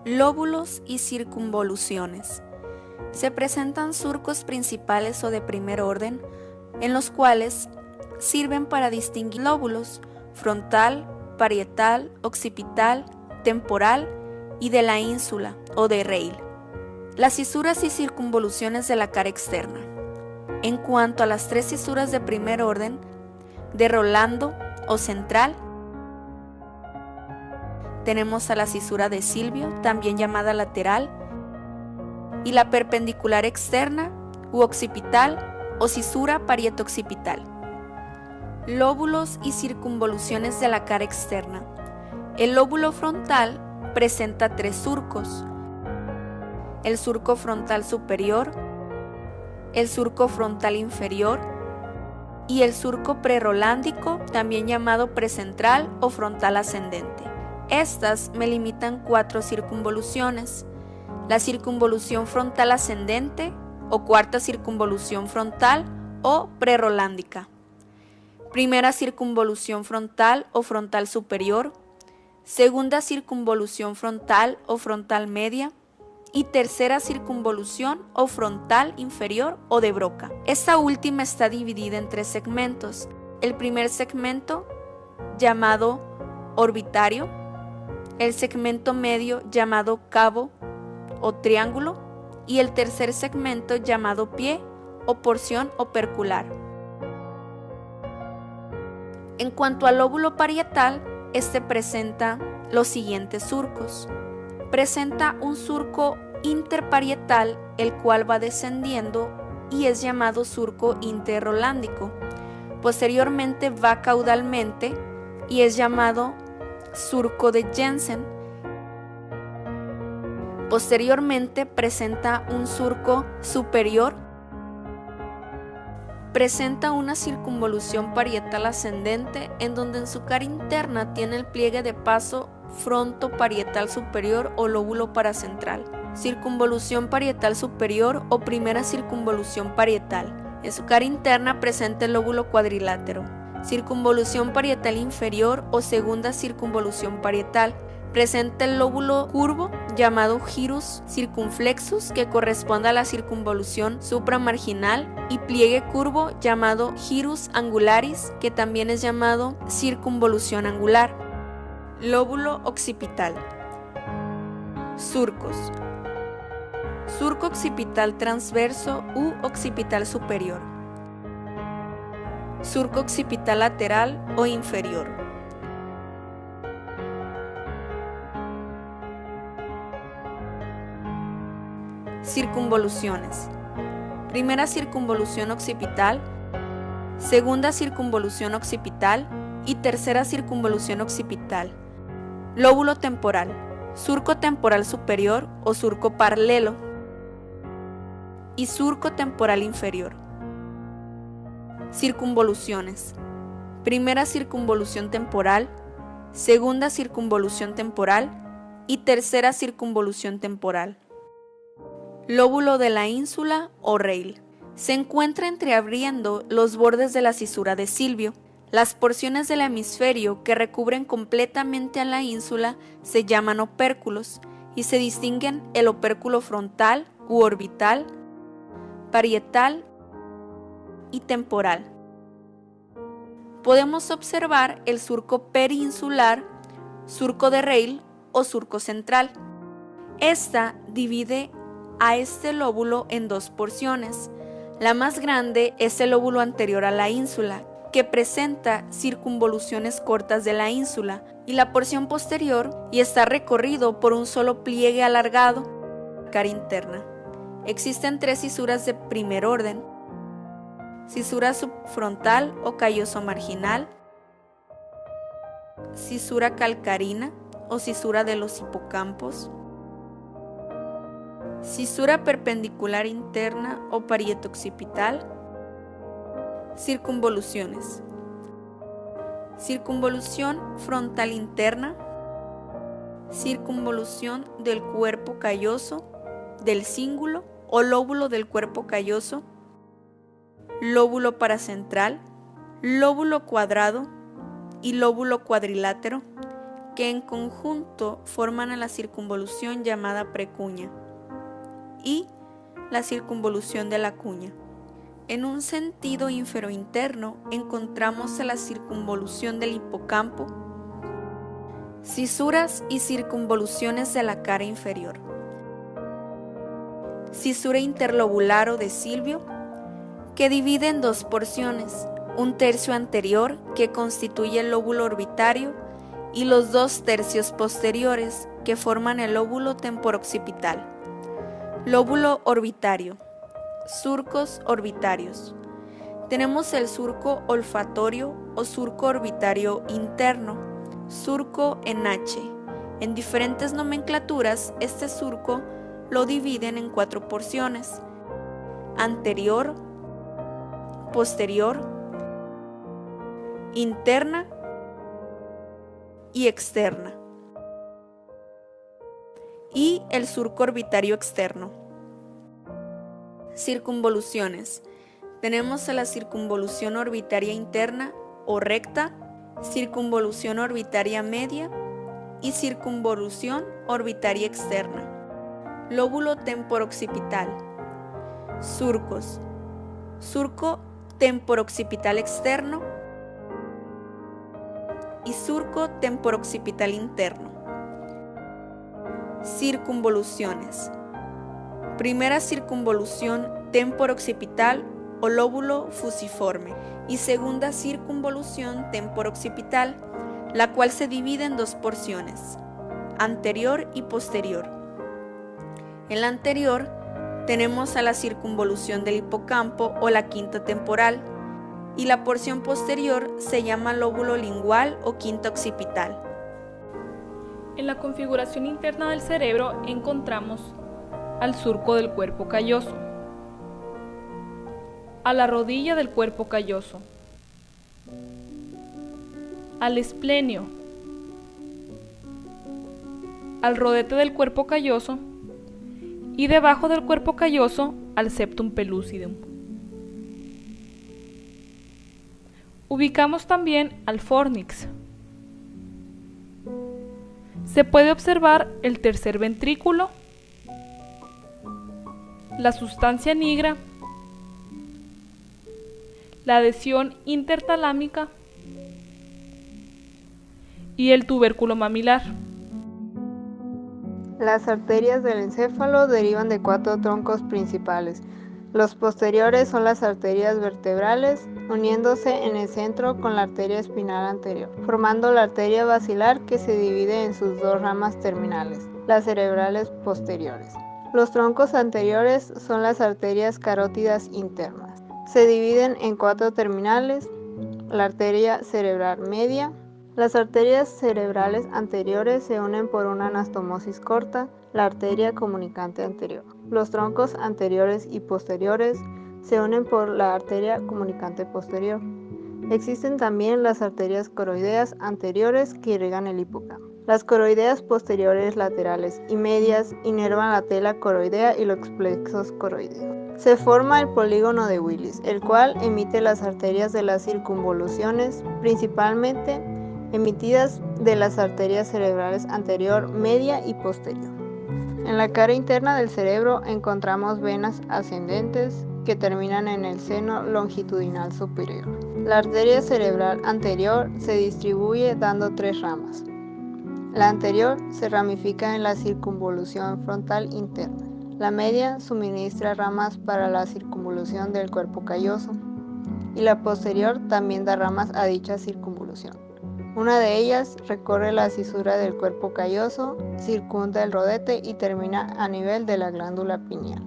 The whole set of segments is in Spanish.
Lóbulos y circunvoluciones. Se presentan surcos principales o de primer orden, en los cuales sirven para distinguir lóbulos frontal, parietal, occipital, temporal y de la ínsula o de Rayleigh. Las cisuras y circunvoluciones de la cara externa. En cuanto a las tres cisuras de primer orden, de Rolando o central, tenemos a la cisura de Silvio, también llamada lateral, y la perpendicular externa u occipital o cisura parieto-occipital. Lóbulos y circunvoluciones de la cara externa. El lóbulo frontal presenta tres surcos: el surco frontal superior, el surco frontal inferior y el surco prerolándico, también llamado precentral o frontal ascendente. Estas me limitan cuatro circunvoluciones: la circunvolución frontal ascendente o cuarta circunvolución frontal o prerolándica, primera circunvolución frontal o frontal superior, segunda circunvolución frontal o frontal media y tercera circunvolución o frontal inferior o de Broca. Esta última está dividida en tres segmentos: el primer segmento, llamado orbitario, el segmento medio, llamado cabo o triángulo, y el tercer segmento, llamado pie o porción opercular. En cuanto al lóbulo parietal, este presenta los siguientes surcos. Presenta un surco interparietal, el cual va descendiendo y es llamado surco interrolándico. Posteriormente va caudalmente y es llamado surco de Jensen. Posteriormente presenta un surco superior. Presenta una circunvolución parietal ascendente, en donde en su cara interna tiene el pliegue de paso frontoparietal superior o lóbulo paracentral. Circunvolución parietal superior o primera circunvolución parietal. En su cara interna presenta el lóbulo cuadrilátero. Circunvolución parietal inferior o segunda circunvolución parietal. Presenta el lóbulo curvo, llamado gyrus circunflexus, que corresponde a la circunvolución supramarginal, y pliegue curvo, llamado gyrus angularis, que también es llamado circunvolución angular. Lóbulo occipital. Surcos. Surco occipital transverso u occipital superior. Surco occipital lateral o inferior. Circunvoluciones. Primera circunvolución occipital, segunda circunvolución occipital y tercera circunvolución occipital. Lóbulo temporal. Surco temporal superior o surco paralelo y surco temporal inferior. Circunvoluciones. Primera circunvolución temporal, segunda circunvolución temporal y tercera circunvolución temporal. Lóbulo de la ínsula o Rayleigh. Se encuentra entreabriendo los bordes de la cisura de Silvio. Las porciones del hemisferio que recubren completamente a la ínsula se llaman opérculos y se distinguen el opérculo frontal u orbital, parietal y temporal. Podemos observar el surco perinsular, surco de Rayleigh o surco central. Esta divide a este lóbulo en dos porciones. La más grande es el lóbulo anterior a la ínsula, que presenta circunvoluciones cortas de la ínsula, y la porción posterior y está recorrido por un solo pliegue alargado, cara interna. Existen tres cisuras de primer orden: cisura subfrontal o calloso marginal, cisura calcarina o cisura de los hipocampos, cisura perpendicular interna o parieto occipital. Circunvoluciones. Circunvolución frontal interna, circunvolución del cuerpo calloso, del cíngulo o lóbulo del cuerpo calloso, lóbulo paracentral, lóbulo cuadrado y lóbulo cuadrilátero, que en conjunto forman a la circunvolución llamada precuña y la circunvolución de la cuña. En un sentido inferointerno encontramos a la circunvolución del hipocampo, cisuras y circunvoluciones de la cara inferior. Cisura interlobular o de Silvio, que divide en dos porciones, un tercio anterior que constituye el lóbulo orbitario y los 2 tercios posteriores que forman el lóbulo temporooccipital. Lóbulo orbitario. Surcos orbitarios. Tenemos el surco olfatorio o surco orbitario interno, surco en H. En diferentes nomenclaturas, este surco lo dividen en 4 porciones: anterior, posterior, interna y externa. Y el surco orbitario externo. Circunvoluciones. Tenemos a la circunvolución orbitaria interna o recta, circunvolución orbitaria media y circunvolución orbitaria externa. Lóbulo temporooccipital. Surcos. Surco temporooccipital externo y surco temporooccipital interno. Circunvoluciones. Primera circunvolución temporooccipital o lóbulo fusiforme y segunda circunvolución temporooccipital, la cual se divide en 2 porciones, anterior y posterior. En la anterior tenemos a la circunvolución del hipocampo o la quinta temporal, y la porción posterior se llama lóbulo lingual o quinta occipital. En la configuración interna del cerebro encontramos al surco del cuerpo calloso, a la rodilla del cuerpo calloso, al esplenio, al rodete del cuerpo calloso y debajo del cuerpo calloso al septum pellucidum. Ubicamos también al fornix. Se puede observar el tercer ventrículo, la sustancia nigra, la adhesión intertalámica y el tubérculo mamilar. Las arterias del encéfalo derivan de 4 troncos principales. Los posteriores son las arterias vertebrales, uniéndose en el centro con la arteria espinal anterior, formando la arteria basilar que se divide en sus 2 ramas terminales, las cerebrales posteriores. Los troncos anteriores son las arterias carótidas internas. Se dividen en 4 terminales, la arteria cerebral media. Las arterias cerebrales anteriores se unen por una anastomosis corta, la arteria comunicante anterior. Los troncos anteriores y posteriores se unen por la arteria comunicante posterior. Existen también las arterias coroideas anteriores que irrigan el hipocampo. Las coroideas posteriores, laterales y medias inervan la tela coroidea y los plexos coroideos. Se forma el polígono de Willis, el cual emite las arterias de las circunvoluciones, principalmente emitidas de las arterias cerebrales anterior, media y posterior. En la cara interna del cerebro encontramos venas ascendentes que terminan en el seno longitudinal superior. La arteria cerebral anterior se distribuye dando 3 ramas. La anterior se ramifica en la circunvolución frontal interna. La media suministra ramas para la circunvolución del cuerpo calloso y la posterior también da ramas a dicha circunvolución. Una de ellas recorre la cisura del cuerpo calloso, circunda el rodete y termina a nivel de la glándula pineal.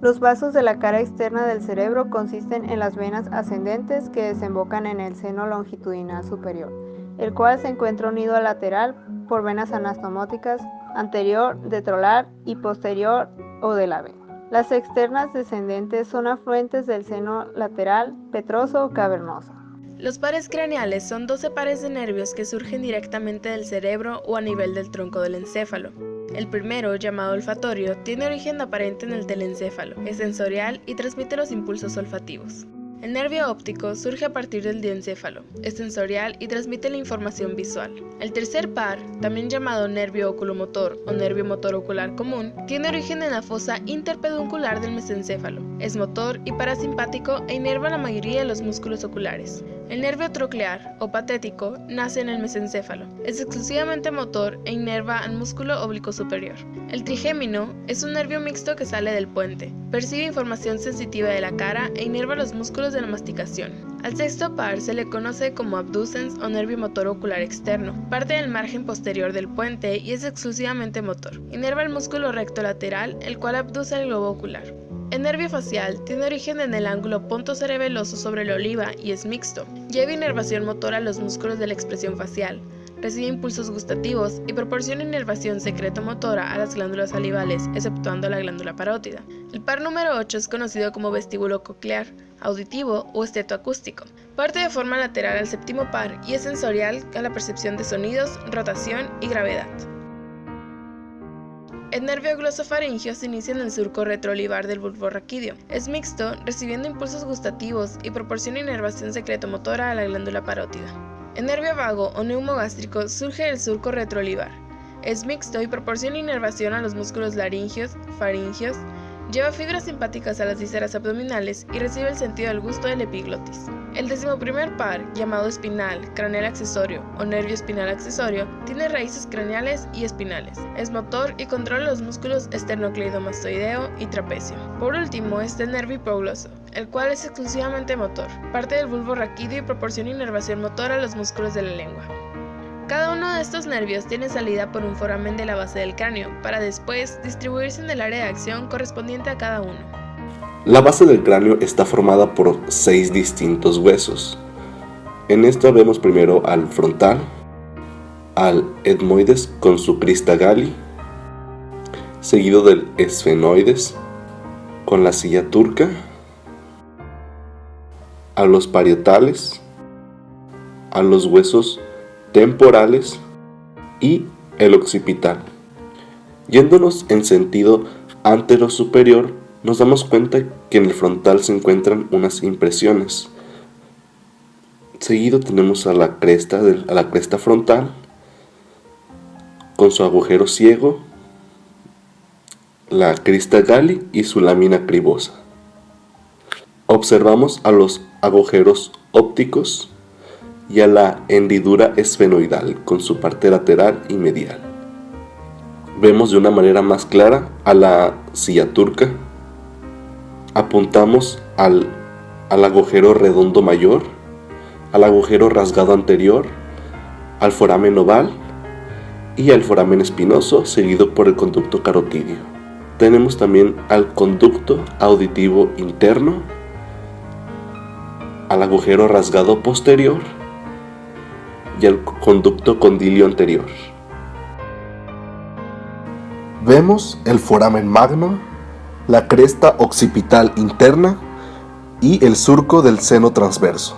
Los vasos de la cara externa del cerebro consisten en las venas ascendentes que desembocan en el seno longitudinal superior, el cual se encuentra unido al lateral por venas anastomóticas anterior, detrolar y posterior o de la vena. Las externas descendentes son afluentes del seno lateral, petroso o cavernoso. Los pares craneales son 12 pares de nervios que surgen directamente del cerebro o a nivel del tronco del encéfalo. El primero, llamado olfatorio, tiene origen aparente en el telencéfalo, es sensorial y transmite los impulsos olfativos. El nervio óptico surge a partir del diencéfalo, es sensorial y transmite la información visual. El tercer par, también llamado nervio oculomotor o nervio motor ocular común, tiene origen en la fosa interpeduncular del mesencéfalo. Es motor y parasimpático e inerva la mayoría de los músculos oculares. El nervio troclear o patético nace en el mesencéfalo. Es exclusivamente motor e inerva al músculo oblicuo superior. El trigémino es un nervio mixto que sale del puente. Percibe información sensitiva de la cara e inerva los músculos de la masticación. Al sexto par se le conoce como abducens o nervio motor ocular externo. Parte del margen posterior del puente y es exclusivamente motor. Inerva el músculo recto lateral, el cual abduce el globo ocular. El nervio facial tiene origen en el ángulo pontocerebeloso sobre la oliva y es mixto. Lleva inervación motora a los músculos de la expresión facial. Recibe impulsos gustativos y proporciona inervación secretomotora a las glándulas salivales, exceptuando la glándula parótida. El par número 8 es conocido como vestíbulo coclear, auditivo o estetoacústico. Parte de forma lateral al séptimo par y es sensorial a la percepción de sonidos, rotación y gravedad. El nervio glosofaringio se inicia en el surco retroolivar del bulbo raquídeo. Es mixto, recibiendo impulsos gustativos y proporciona inervación secretomotora a la glándula parótida. El nervio vago o neumogástrico surge del surco retroolivar. Es mixto y proporciona inervación a los músculos laringios, faringios, lleva fibras simpáticas a las vísceras abdominales y recibe el sentido del gusto del epiglotis. El 11º par, llamado espinal, craneal accesorio o nervio espinal accesorio, tiene raíces craneales y espinales. Es motor y controla los músculos esternocleidomastoideo y trapecio. Por último está el nervio hipogloso, el cual es exclusivamente motor. Parte del bulbo raquídeo y proporciona inervación motora a los músculos de la lengua. Cada uno de estos nervios tiene salida por un foramen de la base del cráneo, para después distribuirse en el área de acción correspondiente a cada uno. La base del cráneo está formada por 6 distintos huesos. En esta vemos primero al frontal, al etmoides con su crista galli, seguido del esfenoides con la silla turca, a los parietales, a los huesos temporales y el occipital. Yéndonos en sentido antero-superior, nos damos cuenta que en el frontal se encuentran unas impresiones. Seguido tenemos a la cresta frontal con su agujero ciego, la crista galli y su lámina cribosa. Observamos a los agujeros ópticos y a la hendidura esfenoidal con su parte lateral y medial. Vemos de una manera más clara a la silla turca. Apuntamos al agujero redondo mayor, al agujero rasgado anterior, al foramen oval y al foramen espinoso, seguido por el conducto carotídeo. Tenemos también al conducto auditivo interno, al agujero rasgado posterior y al conducto condilio anterior. Vemos el foramen magno, la cresta occipital interna y el surco del seno transverso.